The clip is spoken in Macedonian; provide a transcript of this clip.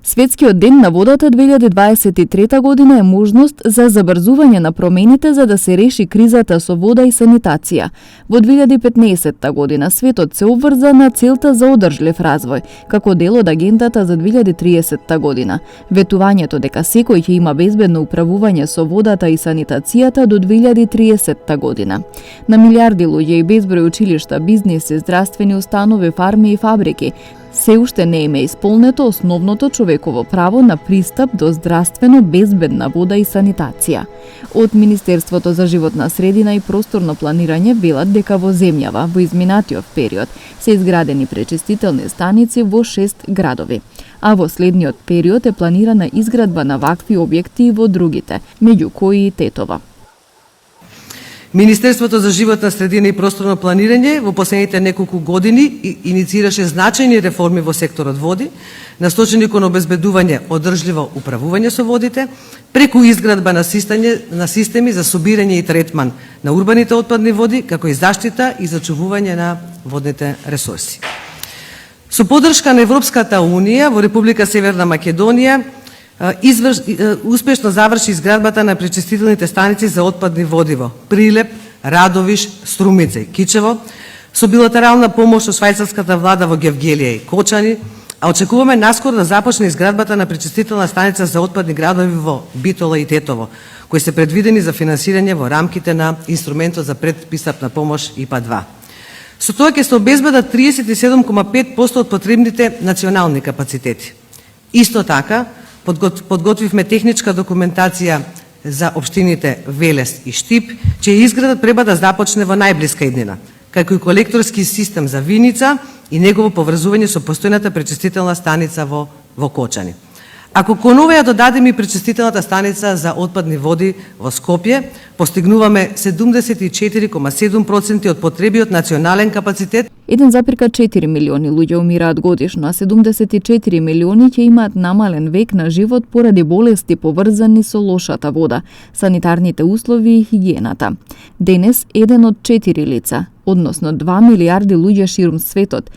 Светскиот ден на водата 2023 година е можност за забрзување на промените за да се реши кризата со вода и санитација. Во 2015 година светот се обврза на целта за одржлив развој, како дел од агендата за 2030 година. Ветувањето дека секој ќе има безбедно управување со водата и санитацијата до 2030 година. На милиарди луѓе и безброј училишта, бизниси, здравствени установи, фарми и фабрики се уште не им е исполнето основното човеково право на пристап до здравствено безбедна вода и санитација. Од Министерството за животна средина и просторно планирање велат дека во земјава во изминатиот период се изградени пречистителни станици во 6 градови, а во следниот период е планирана изградба на вакви објекти и во другите, меѓу кои и Тетова. Министерството за животна средина и просторно планирање во последните неколку години инициираше значајни реформи во секторот води, насочени кон обезбедување одржливо управување со водите, преку изградба на системи за собирање и третман на урбаните отпадни води, како и заштита и зачувување на водните ресурси. Со поддршка на Европската Унија во Република Северна Македонија успешно заврши изградбата на пречистителните станици за отпадни води во Прилеп, Радовиш, Струмица и Кичево, со билатерална помош од швајцарската влада во Гевгелија и Кочани, а очекуваме наскоро да започне изградбата на пречистителна станица за отпадни градови во Битола и Тетово, кои се предвидени за финансирање во рамките на инструментот за предпристапна помош ИПА-2. Со тоа ќе се обезбедат 37,5% од потребните национални капацитети. Исто така, подготвивме техничка документација за општините Велес и Штип, чија изграда треба да започне во најблиска иднина, како и колекторски систем за Виница и негово поврзување со постојната пречистителна станица во Кочани. Ако кон ова ја додадеме и пречистителната станица за отпадни води во Скопје, постигнуваме 74,7% од потребиот национален капацитет. 1,4 милиони луѓе умираат годишно, а 74 милиони ќе имаат намален век на живот поради болести поврзани со лошата вода, санитарните услови и хигиената. Денес, 1 од 4 лица, односно 2 милиарди луѓе ширум светот,